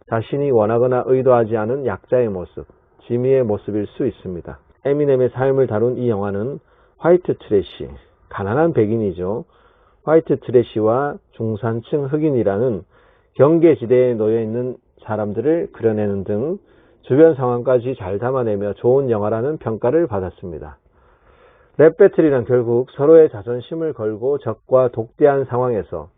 자신이 원하거나 의도하지 않은 약자의 모습, 지미의 모습일 수 있습니다. 에미넴의 삶을 다룬 이 영화는 화이트 트래시, 가난한 백인이죠. 화이트 트래시와 중산층 흑인이라는 경계지대에 놓여있는 사람들을 그려내는 등 주변 상황까지 잘 담아내며 좋은 영화라는 평가를 받았습니다. 랩 배틀이란 결국 서로의 자존심을 걸고 적과 독대한 상황에서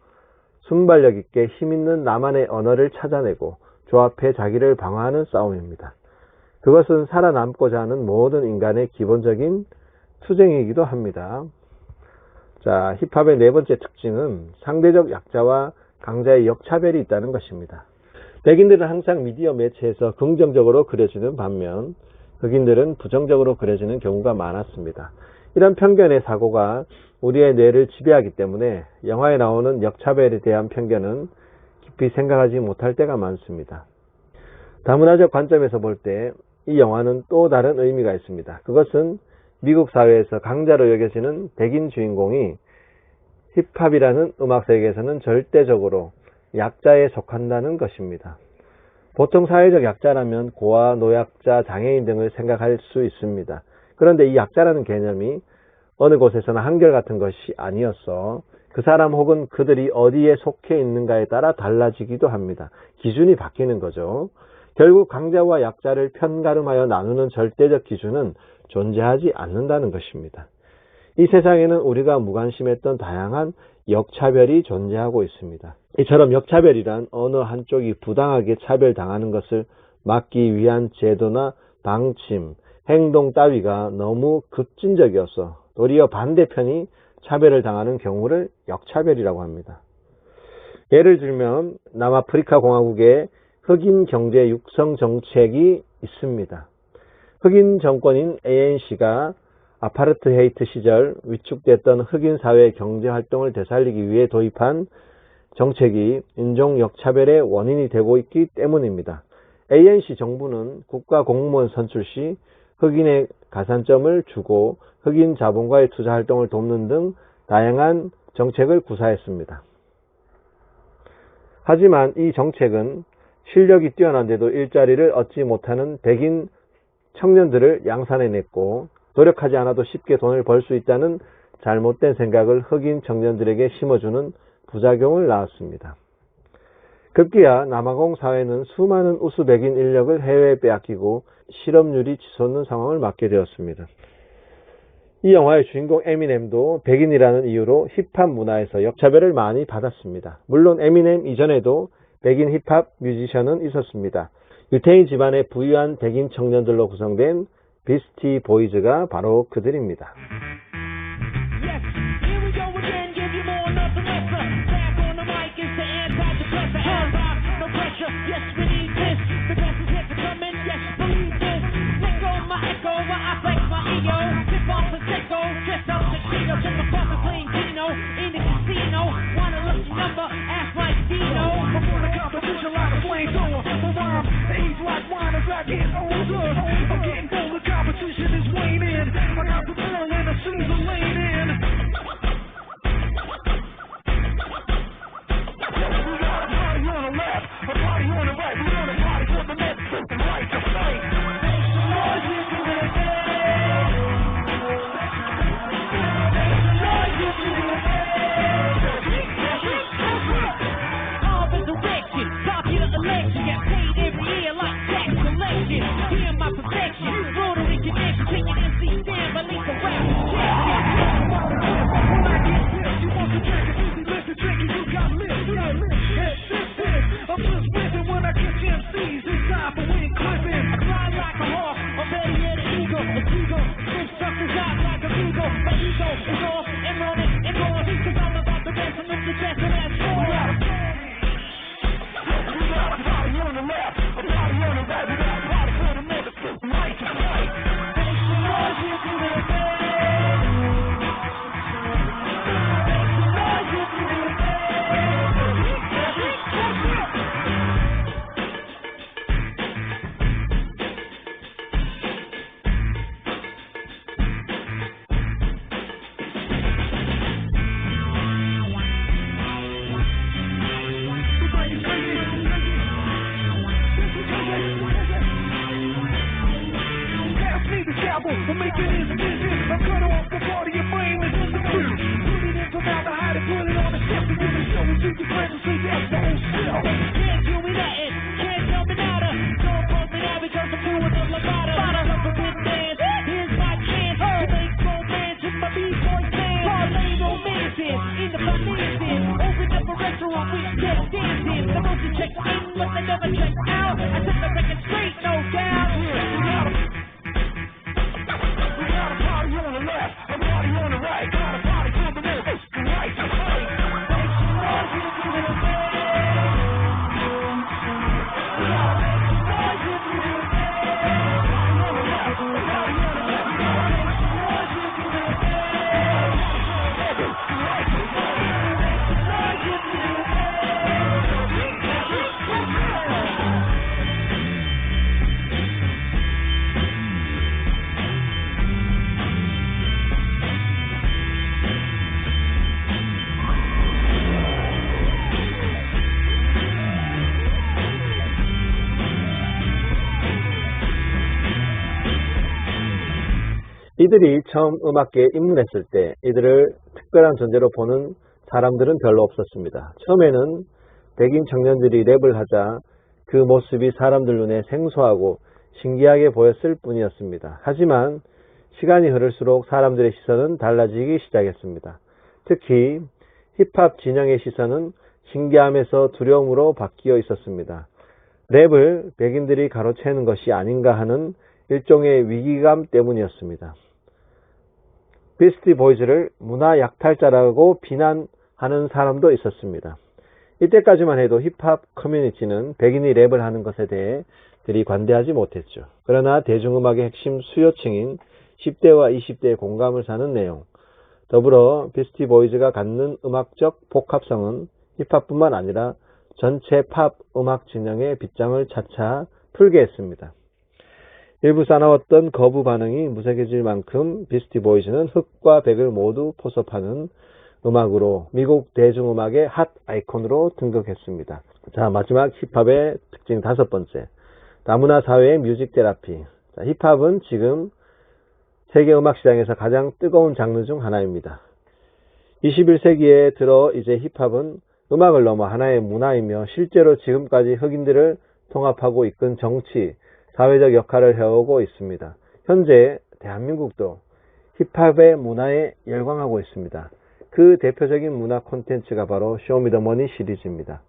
순발력 있게 힘있는 나만의 언어를 찾아내고 조합해 자기를 방어하는 싸움입니다. 그것은 살아남고자 하는 모든 인간의 기본적인 투쟁이기도 합니다. 자, 힙합의 네 번째 특징은 상대적 약자와 강자의 역차별이 있다는 것입니다. 백인들은 항상 미디어 매체에서 긍정적으로 그려지는 반면 흑인들은 부정적으로 그려지는 경우가 많았습니다. 이런 편견의 사고가 우리의 뇌를 지배하기 때문에 영화에 나오는 역차별에 대한 편견은 깊이 생각하지 못할 때가 많습니다. 다문화적 관점에서 볼 때 이 영화는 또 다른 의미가 있습니다. 그것은 미국 사회에서 강자로 여겨지는 백인 주인공이 힙합이라는 음악 세계에서는 절대적으로 약자에 속한다는 것입니다. 보통 사회적 약자라면 고아, 노약자, 장애인 등을 생각할 수 있습니다. 그런데 이 약자라는 개념이 어느 곳에서나 한결같은 것이 아니어서 그 사람 혹은 그들이 어디에 속해 있는가에 따라 달라지기도 합니다. 기준이 바뀌는 거죠. 결국 강자와 약자를 편가름하여 나누는 절대적 기준은 존재하지 않는다는 것입니다. 이 세상에는 우리가 무관심했던 다양한 역차별이 존재하고 있습니다. 이처럼 역차별이란 어느 한쪽이 부당하게 차별당하는 것을 막기 위한 제도나 방침, 행동 따위가 너무 급진적이어서 도리어 반대편이 차별을 당하는 경우를 역차별이라고 합니다. 예를 들면 남아프리카 공화국의 흑인 경제 육성 정책이 있습니다. 흑인 정권인 ANC가 아파르트헤이트 시절 위축됐던 흑인 사회의 경제 활동을 되살리기 위해 도입한 정책이 인종 역차별의 원인이 되고 있기 때문입니다. ANC 정부는 국가 공무원 선출 시 흑인의 가산점을 주고 흑인 자본가의 투자 활동을 돕는 등 다양한 정책을 구사했습니다. 하지만 이 정책은 실력이 뛰어난데도 일자리를 얻지 못하는 백인 청년들을 양산해냈고 노력하지 않아도 쉽게 돈을 벌 수 있다는 잘못된 생각을 흑인 청년들에게 심어주는 부작용을 낳았습니다. 급기야 남아공 사회는 수많은 우수 백인 인력을 해외에 빼앗기고 실업률이 치솟는 상황을 맞게 되었습니다. 이 영화의 주인공 에미넴도 백인이라는 이유로 힙합 문화에서 역차별을 많이 받았습니다. 물론 에미넴 이전에도 백인 힙합 뮤지션은 있었습니다. 유태인 집안의 부유한 백인 청년들로 구성된 비스티 보이즈가 바로 그들입니다. album. We'll make it easy, easy. I'm cut off the part of your brain and just put it in formaldehyde and put it on the shelf and give it show and keep your presence so you have the whole shell. Can't do me nothing, can't tell me nada. Don't call me now because I'm doing the levada. Up a good dance, here's my chance to make romance with my B-boy fans. Parlay romances in the finances. Open up a restaurant, we get dancing. The most you check in, but they never check out. I set the record straight, no doubt. We got a party on the left, a party on the right. Got a party to the left, the right, the right. Make some noise if you do it. 이들이 처음 음악계에 입문했을 때 이들을 특별한 존재로 보는 사람들은 별로 없었습니다. 처음에는 백인 청년들이 랩을 하자 그 모습이 사람들 눈에 생소하고 신기하게 보였을 뿐이었습니다. 하지만 시간이 흐를수록 사람들의 시선은 달라지기 시작했습니다. 특히 힙합 진영의 시선은 신기함에서 두려움으로 바뀌어 있었습니다. 랩을 백인들이 가로채는 것이 아닌가 하는 일종의 위기감 때문이었습니다. 비스티 보이즈를 문화 약탈자라고 비난하는 사람도 있었습니다. 이때까지만 해도 힙합 커뮤니티는 백인이 랩을 하는 것에 대해 들이 관대하지 못했죠. 그러나 대중음악의 핵심 수요층인 10대와 20대의 공감을 사는 내용, 더불어 비스티 보이즈가 갖는 음악적 복합성은 힙합뿐만 아니라 전체 팝 음악 진영의 빗장을 차차 풀게 했습니다. 일부 사나웠던 거부 반응이 무색해질 만큼 비스티 보이즈는 흑과 백을 모두 포섭하는 음악으로 미국 대중음악의 핫 아이콘으로 등극했습니다. 자, 마지막 힙합의 특징 5번째. 다문화 사회의 뮤직 테라피. 자, 힙합은 지금 세계 음악 시장에서 가장 뜨거운 장르 중 하나입니다. 21세기에 들어 이제 힙합은 음악을 넘어 하나의 문화이며 실제로 지금까지 흑인들을 통합하고 이끈 정치, 사회적 역할을 해오고 있습니다. 현재 대한민국도 힙합의 문화에 열광하고 있습니다. 그 대표적인 문화 콘텐츠가 바로 쇼미더머니 시리즈입니다.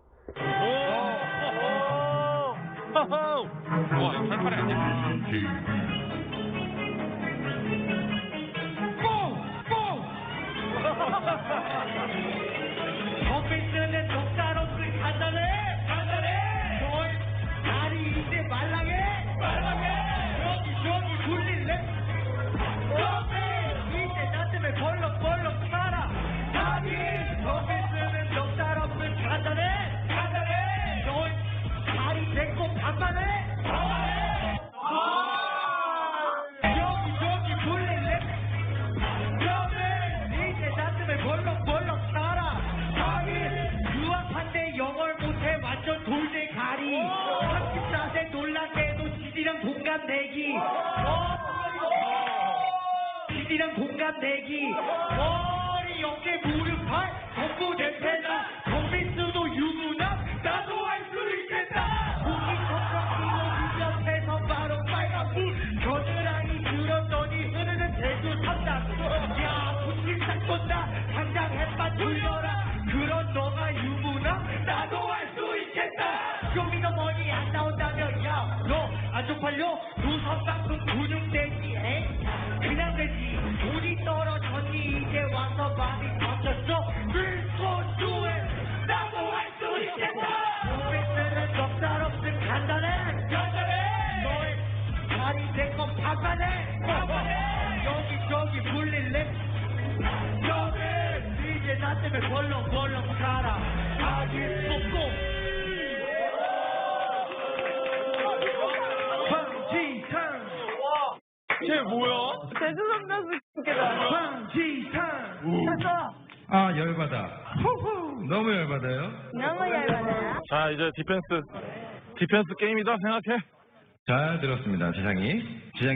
지디랑 동갑내기 머리 어깨 무릎팔 전부 대패다 컴비스도 유부남 나도 할 수 있겠다 고기 척척 끼고 그 옆에서 바로 빨간불 겨드랑이 들었더니 흐르는 대두 탐당 야 분식 닦건다 당장 햇반 돌려라 그런 너가 유부남 나도 할 수 있겠다 쇼미더머니 안 나온다면 야 너 안 쪽팔려 노선방송 근육되지 그냥 되지 돈이 떨어졌니 이제 와서 많이 바뀌었어 Let's do it 나도 할 수 있겠다 오백들은 넉살 없음 간단해 너의 다리 내건 파간해 여기저기 불릴 랩 너는 이제 나 때문에 벌렁벌렁 살아 아기 뽑고 쟤 뭐야? 대수선배수 웃기다. 황지탄 아 열받아. 후후 너무 열받아요. 너무 얇아요. 자 이제 디펜스 게임이다 생각해. 잘 들었습니다. 지상이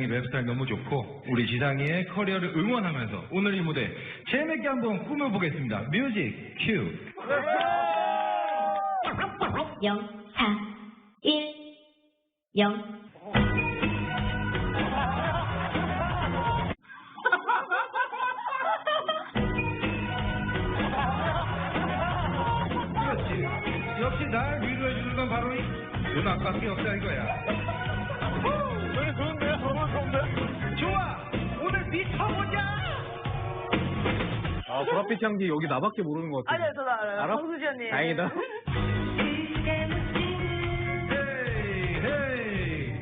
랩 스타일 너무 좋고 우리 지상이의 커리어를 응원하면서 오늘 이 무대 재밌게 한번 꾸며보겠습니다. 뮤직 큐. 0, 4, 1, 0. 그렇지. 역시 날 위로해주는 건 바로 이 음악밖에 없다 이거야. 되게 좋은데요? 너무 좋은데? 좋아! 오늘 미쳐보자! 아, 보랏빛 향기 여기 나밖에 모르는 것 같아. 아니요, 저도 알아요. 알아? 정수지 언니. 다행이다. 헤이 헤이.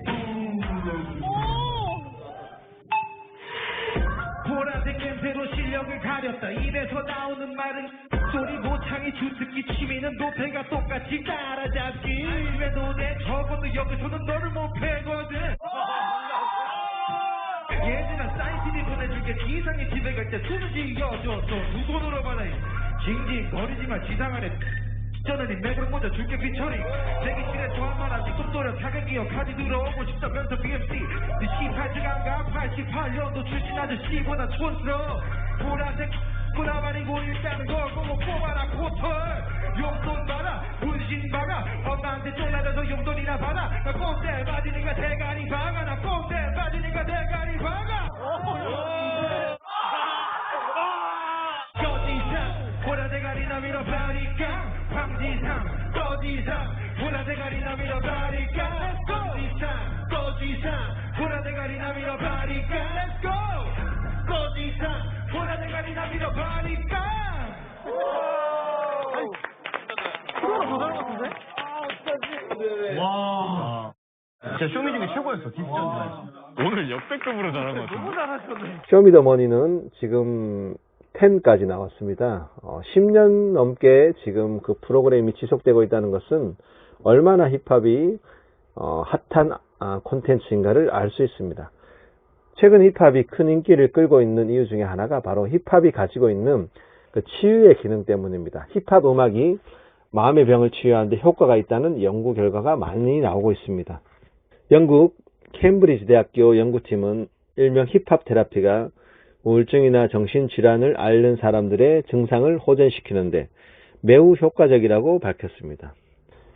보라색 냄새로 실력을 가렸다. 입에서 나오는 말은 소리 모창이 주특기 취미는 노태가 똑같이 따라잡기. 왜도 내 적어도 여기서는 너를 못 패거든. 예진아 사인 CD 보내줄게. 지상이 집에 갈 때 숨 지어줘. 두 손으로 받아. 징징거리지마. 지상 안에 저는 이 매그로 모자 줄게 피처링. 대기실에 좋아만한 띠꿈 또려 타격이여 카드 들어오고 싶다면서 BMC 네 18주간가 88년도 출신 아저씨보다 촌스러워. 보라색 꼬라마리고 일단은 걸 보고 뽑아라 코털. 용돈 받아 분신 받아 엄마한테 쫄라져서 용돈이나 받아. 나 꼰대 맞으니까 대가리 박아. 나 꼰대 맞으니까 대가리 박아. 여지상 보라대가리나 밀어버리까. 황지상 거지상 보라대가리나 밀어버리까. 거지상 거지상 보라대가리나 밀어버리까. Let's go. 거지상 보라대가리나 밀어버리까. 와. 진짜 쇼미 중에 최고였어. 디스전. 오늘 역대급으로 잘한 것 같아. 너무 잘하셨네. 쇼미더머니는 지금 10까지 나왔습니다. 10년 넘게 지금 그 프로그램이 지속되고 있다는 것은 얼마나 힙합이 핫한 콘텐츠인가를 알 수 있습니다. 최근 힙합이 큰 인기를 끌고 있는 이유 중에 하나가 바로 힙합이 가지고 있는 그 치유의 기능 때문입니다. 힙합 음악이 마음의 병을 치유하는데 효과가 있다는 연구 결과가 많이 나오고 있습니다. 영국 캠브리지 대학교 연구팀은 일명 힙합 테라피가 우울증이나 정신질환을 앓는 사람들의 증상을 호전시키는데 매우 효과적이라고 밝혔습니다.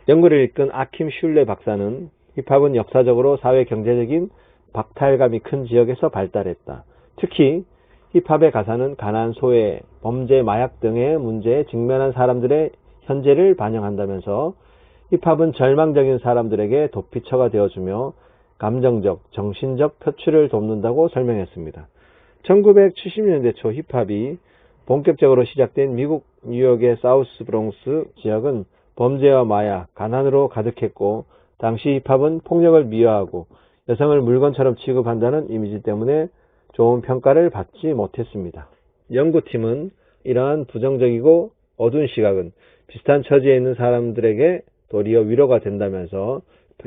연구를 이끈 아킴 슐레 박사는 힙합은 역사적으로 사회 경제적인 박탈감이 큰 지역에서 발달했다. 특히 힙합의 가사는 가난, 소외, 범죄, 마약 등의 문제에 직면한 사람들의 현재를 반영한다면서 힙합은 절망적인 사람들에게 도피처가 되어주며 감정적, 정신적 표출을 돕는다고 설명했습니다. 1970년대 초 힙합이 본격적으로 시작된 미국 뉴욕의 사우스 브롱스 지역은 범죄와 마약, 가난으로 가득했고 당시 힙합은 폭력을 미화하고 여성을 물건처럼 취급한다는 이미지 때문에 좋은 평가를 받지 못했습니다. 연구팀은 이러한 부정적이고 어두운 시각은 비슷한 처지에 있는 사람들에게 도리어 위로가 된다면서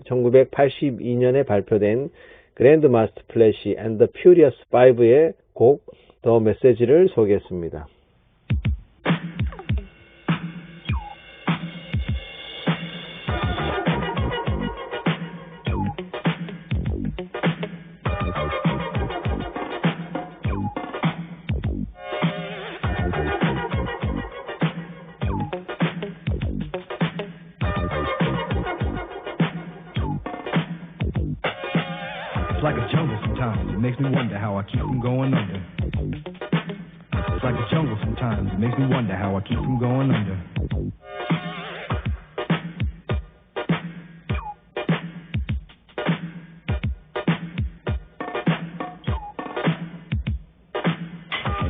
1982년에 발표된 그랜드 마스터 플래시 앤 더 퓨리어스 5의 곡 더 메시지를 소개했습니다. It's like a jungle sometimes. It makes me wonder how I keep from going under. It's like a jungle sometimes. It makes me wonder how I keep from going under.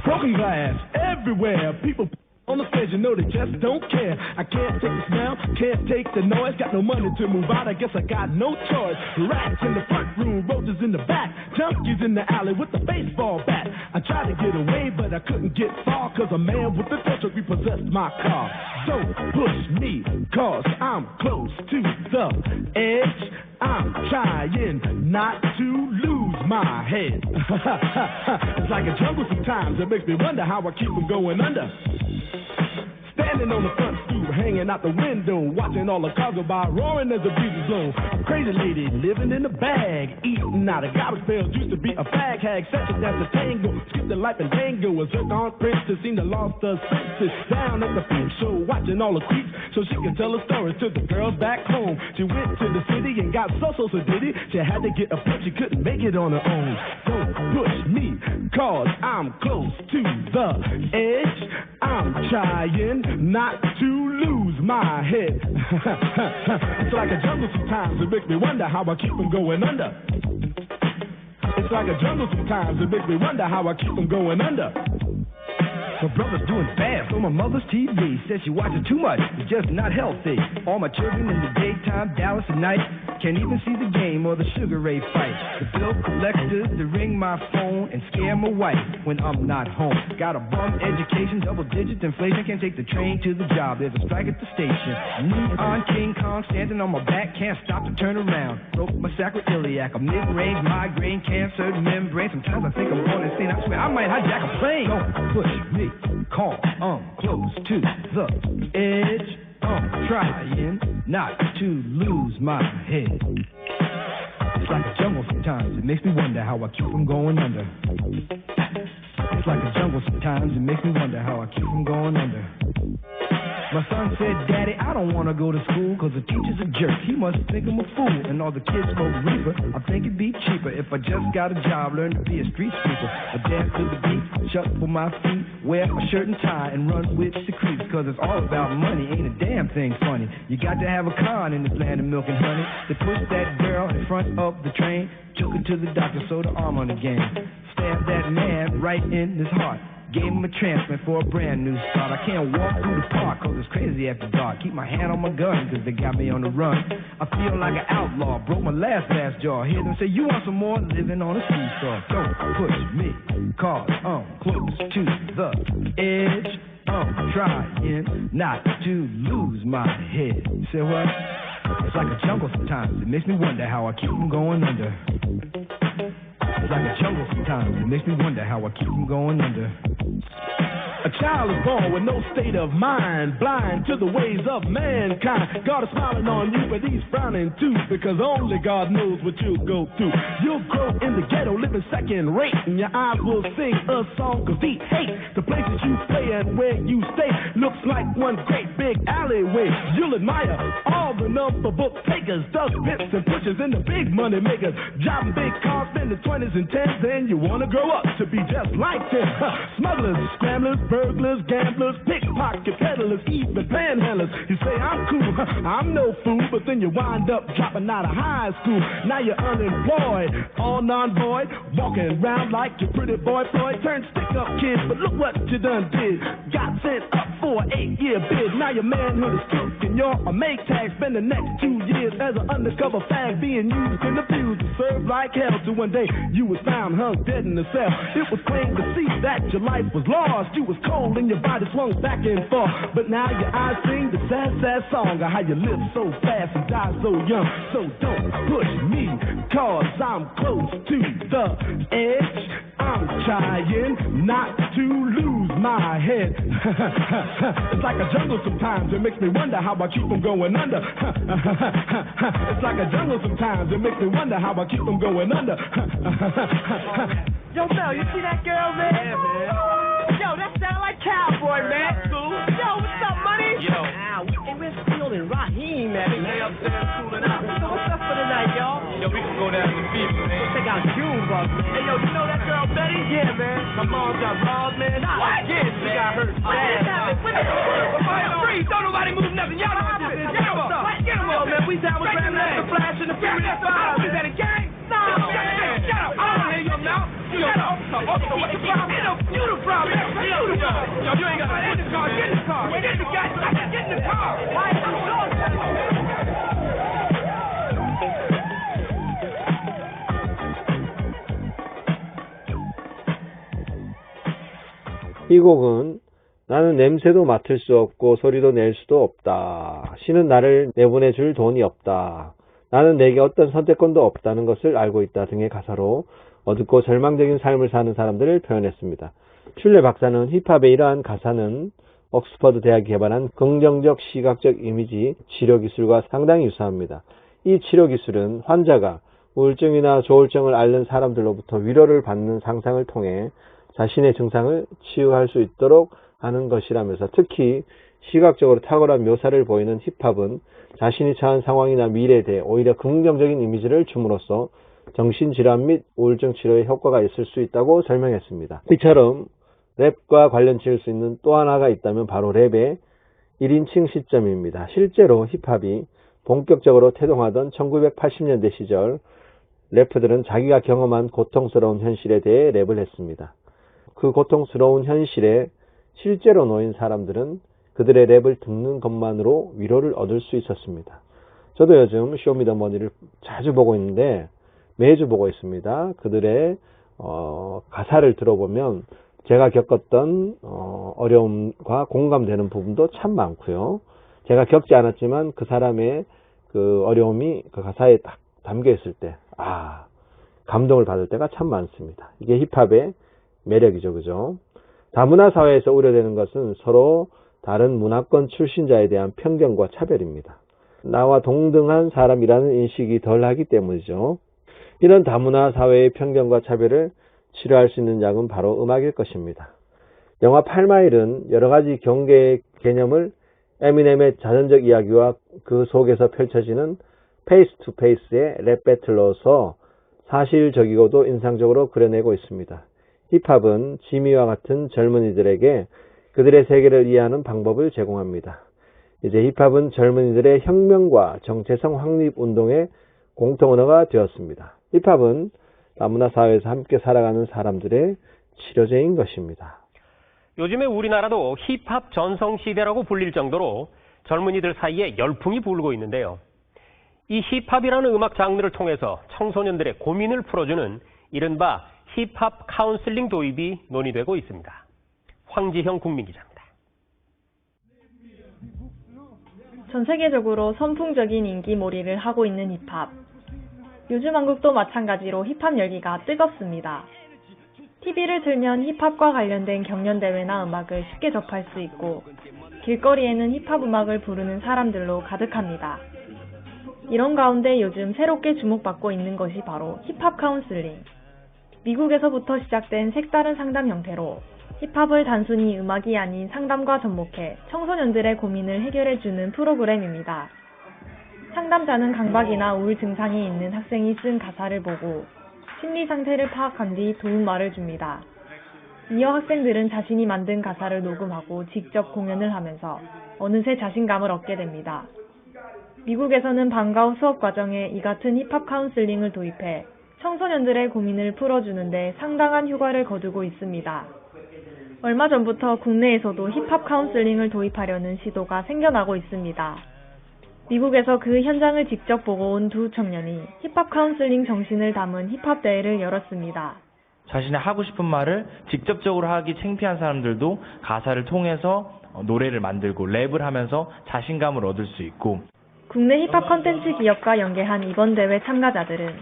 Broken glass everywhere. People on the stage, you know they just don't care. I can't take the smell, can't take the noise. Got no money to move out, I guess I got no choice. Rats in the front room, roaches in the back, junkies in the alley with the baseball bat. I tried to get away, but I couldn't get far, cause a man with a tow truck repossessed my car. Don't push me, cause I'm close to the edge. I'm trying not to lose my head. It's like a jungle sometimes, it makes me wonder how I keep from going under. standing on the front stoop, hanging out the window, watching all the cars go by, roaring as the breeze is blowing. A crazy lady living in a bag, eating out of garbage pails, used to be a fag hag, such as the tango, skipped the life and tango, a zircon princess, seemed to lost her senses, down at the peep show, watching all the creeps, so she could tell her stories to the girls back home. She went to the city and got so did it, she had to get a push, she couldn't make it on her own. Don't push me, cause I'm close to the edge, I'm trying not to lose my head. It's like a jungle sometimes, it makes me wonder how I keep from going under. It's like a jungle sometimes, it makes me wonder how I keep from going under. My brother's doing bad on my mother's TV. Says she watches too much, it's just not healthy. All my children in the daytime, Dallas at night. Can't even see the game or the Sugar Ray fight. The bill collectors, they ring my phone and scare my wife when I'm not home. Got a bum education, double digit inflation. Can't take the train to the job, there's a strike at the station. Neon King Kong standing on my back, can't stop to turn around. Broke my sacroiliac, a mid-range migraine, cancer membrane. Sometimes I think I'm going insane, I swear I might hijack a plane. Don't push me, call, I'm close to the edge. I'm trying not to lose my head. It's like a jungle sometimes, it makes me wonder how I keep from going under. It's like a jungle sometimes, it makes me wonder how I keep from going under. My son said, Daddy, I don't want to go to school cause the teacher's a jerk. He must think I'm a fool and all the kids smoke reefer. I think it'd be cheaper if I just got a job, learn to be a street sweeper. I dance to the beat, shuffle my feet, wear a shirt and tie and run with the creeps. Cause it's all about money, ain't a damn thing funny. You got to have a con in this land of milk and honey. They pushed that girl in front of the train, took her to the doctor, sewed her arm on the game. Stabbed that man right in his heart. Gave him a transplant for a brand new start. I can't walk through the park cause it's crazy after dark. Keep my hand on my gun cause they got me on the run. I feel like an outlaw, broke my last jaw. Hear them say, you want some more? Living on a seesaw. Don't push me, cause I'm close to the edge. I'm trying not to lose my head. You say what? It's like a jungle sometimes, it makes me wonder how I keep from going under. It's like a jungle sometimes, it makes me wonder how I keep from going under. A child is born with no state of mind, blind to the ways of mankind. God is smiling on you, but he's frowning too, because only God knows what you'll go through. You'll grow in the ghetto, living second rate, and your eyes will sing a song of deep hate. The places you play and where you stay looks like one great big alleyway. You'll admire all the number book takers, dust pimps and pushers and the big money makers, driving big cars, spending 20s and 10s. Then you want to grow up to be just like them. Smugglers, scramblers, burglars, gamblers, pickpocket peddlers, even panhandlers. You say I'm cool, I'm no fool, but then you wind up dropping out of high school. Now you're unemployed, all non-void, walking around like your pretty boy Floyd. Turned stick-up kid, but look what you done did. Got sent up for an 8-year bid. Now your manhood is cooked and you're a make tag. Spend the next 2 years as an undercover fag, being used and abused and served like hell. Till one day you was found hung dead in the cell. It was plain to see that your life was lost. You was cold and your body swung back and forth. But now your eyes sing the sad, sad song of how you live so fast and die so young. So don't push me, cause I'm close to the edge. I'm trying not to lose my head. It's like a jungle sometimes, it makes me wonder how I keep from going under. It's like a jungle sometimes, it makes me wonder how I keep from going under. Yo, Mel, you see that girl, man? Yeah, man. Yo, that sound like Cowboy, man. Cool. Yo, what's up, money? Yo. Hey, where's Field and Raheem, man? Lay upstairs cooling out. So what's up for the night, y'all? Yo, we can go down to the beach, man. Check out Junebug. Hey, yo, you know that girl Betty? Yeah, man. My mom got robbed, man. What? Yeah, she got hurt bad. Freeze! Don't nobody move nothing. Y'all know what this is. Get him up. Get him up, man. We down with Graham the Flash and the Furious 5. Is that a gang? No, man. Shut up. I don't hear your mouth. Shut up. What's the problem? You the problem. You the problem. Yo, you ain't got to get in the car. Get in the car. Get in the car. Get in the car. 이 곡은 나는 냄새도 맡을 수 없고 소리도 낼 수도 없다. 신은 나를 내보내줄 돈이 없다. 나는 내게 어떤 선택권도 없다는 것을 알고 있다 등의 가사로 어둡고 절망적인 삶을 사는 사람들을 표현했습니다. 슐레 박사는 힙합의 이러한 가사는 옥스퍼드 대학이 개발한 긍정적 시각적 이미지 치료 기술과 상당히 유사합니다. 이 치료 기술은 환자가 우울증이나 조울증을 앓는 사람들로부터 위로를 받는 상상을 통해 자신의 증상을 치유할 수 있도록 하는 것이라면서, 특히 시각적으로 탁월한 묘사를 보이는 힙합은 자신이 처한 상황이나 미래에 대해 오히려 긍정적인 이미지를 줌으로써 정신질환 및 우울증 치료에 효과가 있을 수 있다고 설명했습니다. 이처럼 랩과 관련 지을 수 있는 또 하나가 있다면 바로 랩의 1인칭 시점입니다. 실제로 힙합이 본격적으로 태동하던 1980년대 시절, 래퍼들은 자기가 경험한 고통스러운 현실에 대해 랩을 했습니다. 그 고통스러운 현실에 실제로 놓인 사람들은 그들의 랩을 듣는 것만으로 위로를 얻을 수 있었습니다. 저도 요즘 쇼미더머니를 자주 보고 있는데, 매주 보고 있습니다. 그들의 가사를 들어보면 제가 겪었던 어려움과 공감되는 부분도 참 많고요. 제가 겪지 않았지만 그 사람의 그 어려움이 그 가사에 딱 담겨 있을 때, 감동을 받을 때가 참 많습니다. 이게 힙합의 매력이죠, 그죠? 다문화 사회에서 우려되는 것은 서로 다른 문화권 출신자에 대한 편견과 차별입니다. 나와 동등한 사람이라는 인식이 덜하기 때문이죠. 이런 다문화 사회의 편견과 차별을 치료할 수 있는 약은 바로 음악일 것입니다. 영화 8마일은 여러 가지 경계의 개념을 에미넴의 자전적 이야기와 그 속에서 펼쳐지는 페이스 투 페이스의 랩 배틀로서 사실적이고도 인상적으로 그려내고 있습니다. 힙합은 지미와 같은 젊은이들에게 그들의 세계를 이해하는 방법을 제공합니다. 이제 힙합은 젊은이들의 혁명과 정체성 확립 운동의 공통언어가 되었습니다. 힙합은 다문화 사회에서 함께 살아가는 사람들의 치료제인 것입니다. 요즘에 우리나라도 힙합 전성시대라고 불릴 정도로 젊은이들 사이에 열풍이 불고 있는데요. 이 힙합이라는 음악 장르를 통해서 청소년들의 고민을 풀어주는 이른바 힙합 카운슬링 도입이 논의되고 있습니다. 황지형 국민기자입니다. 전 세계적으로 선풍적인 인기몰이를 하고 있는 힙합. 요즘 한국도 마찬가지로 힙합 열기가 뜨겁습니다. TV를 틀면 힙합과 관련된 경연대회나 음악을 쉽게 접할 수 있고, 길거리에는 힙합 음악을 부르는 사람들로 가득합니다. 이런 가운데 요즘 새롭게 주목받고 있는 것이 바로 힙합 카운슬링. 미국에서부터 시작된 색다른 상담 형태로 힙합을 단순히 음악이 아닌 상담과 접목해 청소년들의 고민을 해결해주는 프로그램입니다. 상담자는 강박이나 우울 증상이 있는 학생이 쓴 가사를 보고 심리 상태를 파악한 뒤 도움말을 줍니다. 이어 학생들은 자신이 만든 가사를 녹음하고 직접 공연을 하면서 어느새 자신감을 얻게 됩니다. 미국에서는 방과 후 수업 과정에 이 같은 힙합 카운슬링을 도입해 청소년들의 고민을 풀어주는데 상당한 효과를 거두고 있습니다. 얼마 전부터 국내에서도 힙합 카운슬링을 도입하려는 시도가 생겨나고 있습니다. 미국에서 그 현장을 직접 보고 온 두 청년이 힙합 카운슬링 정신을 담은 힙합 대회를 열었습니다. 자신의 하고 싶은 말을 직접적으로 하기 창피한 사람들도 가사를 통해서 노래를 만들고 랩을 하면서 자신감을 얻을 수 있고, 국내 힙합 컨텐츠 기업과 연계한 이번 대회 참가자들은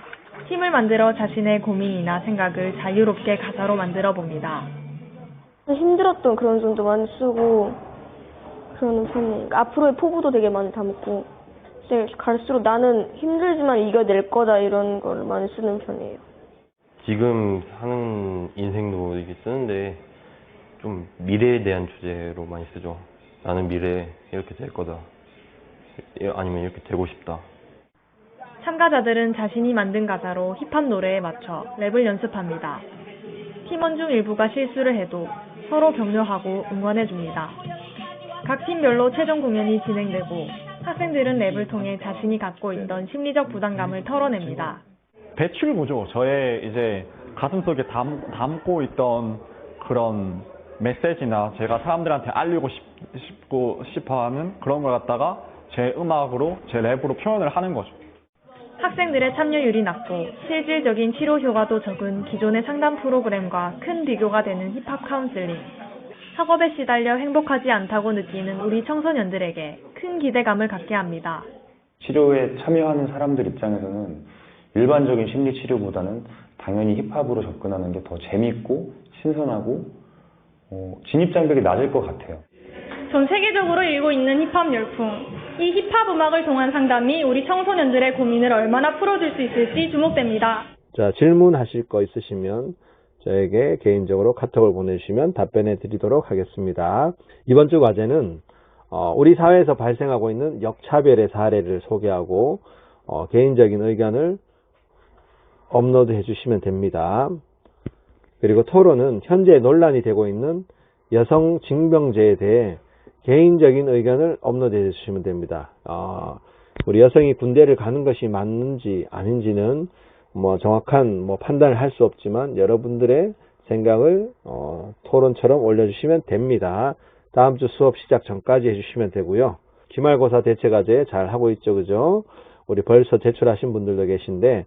팀을 만들어 자신의 고민이나 생각을 자유롭게 가사로 만들어 봅니다. 힘들었던 그런 점도 많이 쓰고 그러는 편이에요. 앞으로의 포부도 되게 많이 담고, 이제 갈수록 나는 힘들지만 이겨낼 거다 이런 걸 많이 쓰는 편이에요. 지금 사는 인생도 이렇게 쓰는데 좀 미래에 대한 주제로 많이 쓰죠. 나는 미래에 이렇게 될 거다. 아니면 이렇게 되고 싶다. 참가자들은 자신이 만든 가사로 힙합 노래에 맞춰 랩을 연습합니다. 팀원 중 일부가 실수를 해도 서로 격려하고 응원해줍니다. 각 팀별로 최종 공연이 진행되고 학생들은 랩을 통해 자신이 갖고 있던 심리적 부담감을 털어냅니다. 배출구죠. 저의 이제 가슴속에 담고 있던 그런 메시지나 제가 사람들한테 알리고 싶어하는 그런 걸 갖다가 제 음악으로, 제 랩으로 표현을 하는 거죠. 학생들의 참여율이 낮고 실질적인 치료 효과도 적은 기존의 상담 프로그램과 큰 비교가 되는 힙합 카운슬링. 학업에 시달려 행복하지 않다고 느끼는 우리 청소년들에게 큰 기대감을 갖게 합니다. 치료에 참여하는 사람들 입장에서는 일반적인 심리치료보다는 당연히 힙합으로 접근하는 게 더 재밌고 신선하고 진입장벽이 낮을 것 같아요. 전 세계적으로 일고 있는 힙합 열풍. 이 힙합 음악을 통한 상담이 우리 청소년들의 고민을 얼마나 풀어줄 수 있을지 주목됩니다. 자, 질문하실 거 있으시면 저에게 개인적으로 카톡을 보내주시면 답변해 드리도록 하겠습니다. 이번 주 과제는 우리 사회에서 발생하고 있는 역차별의 사례를 소개하고 개인적인 의견을 업로드해 주시면 됩니다. 그리고 토론은 현재 논란이 되고 있는 여성 징병제에 대해 개인적인 의견을 업로드해 주시면 됩니다. 우리 여성이 군대를 가는 것이 맞는지 아닌지는 정확한 판단을 할 수 없지만 여러분들의 생각을 토론처럼 올려주시면 됩니다. 다음 주 수업 시작 전까지 해주시면 되고요. 기말고사 대체과제 잘 하고 있죠, 그죠? 우리 벌써 제출하신 분들도 계신데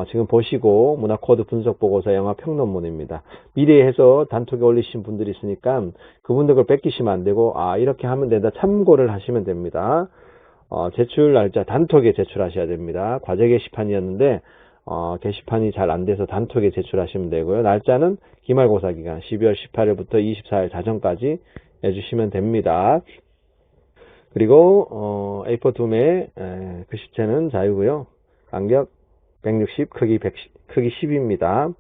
지금 보시고 문화코드 분석보고서 영화평론문입니다. 미래에서 단톡에 올리신 분들이 있으니까 그분들 걸 뺏기시면 안 되고 이렇게 하면 된다 참고를 하시면 됩니다. 제출 날짜 단톡에 제출하셔야 됩니다. 과제 게시판이었는데 게시판이 잘 안 돼서 단톡에 제출하시면 되고요. 날짜는 기말고사 기간 12월 18일부터 24일 자정까지 해주시면 됩니다. 그리고 A4 2매 글씨체는 자유고요. 간격 160, 크기 10입니다.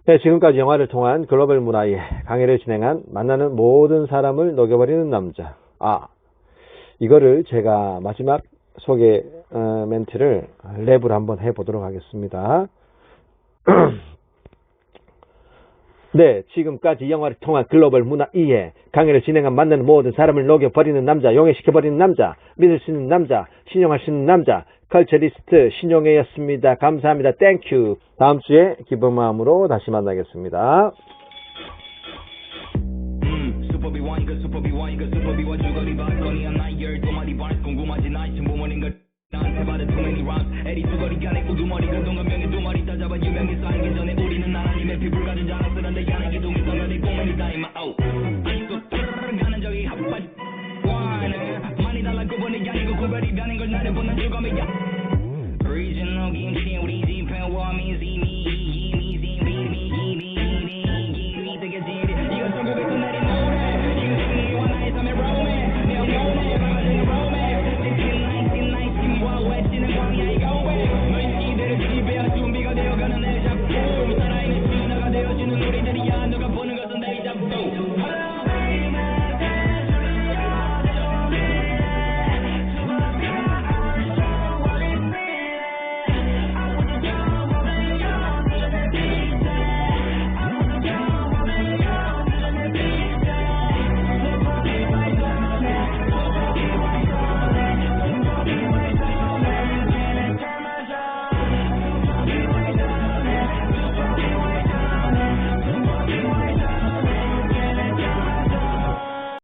네, 지금까지 영화를 통한 글로벌 문화의 강의를 진행한 만나는 모든 사람을 녹여버리는 남자. 이거를 제가 마지막 소개 멘트를 랩으로 한번 해보도록 하겠습니다. 네, 지금까지 영화를 통한 글로벌 문화 이해 강의를 진행한 만나는 모든 사람을 녹여버리는 남자, 용해시켜버리는 남자, 믿을 수 있는 남자, 신용할 수 있는 남자, 컬처리스트 신용해였습니다. 감사합니다. 땡큐. 다음 주에 기쁜 마음으로 다시 만나겠습니다. 궁금하지 나 지금 부모님들 나한테 받은 too many rhymes 에리 두 거리 안에 우두머리가 동감명의 두 마리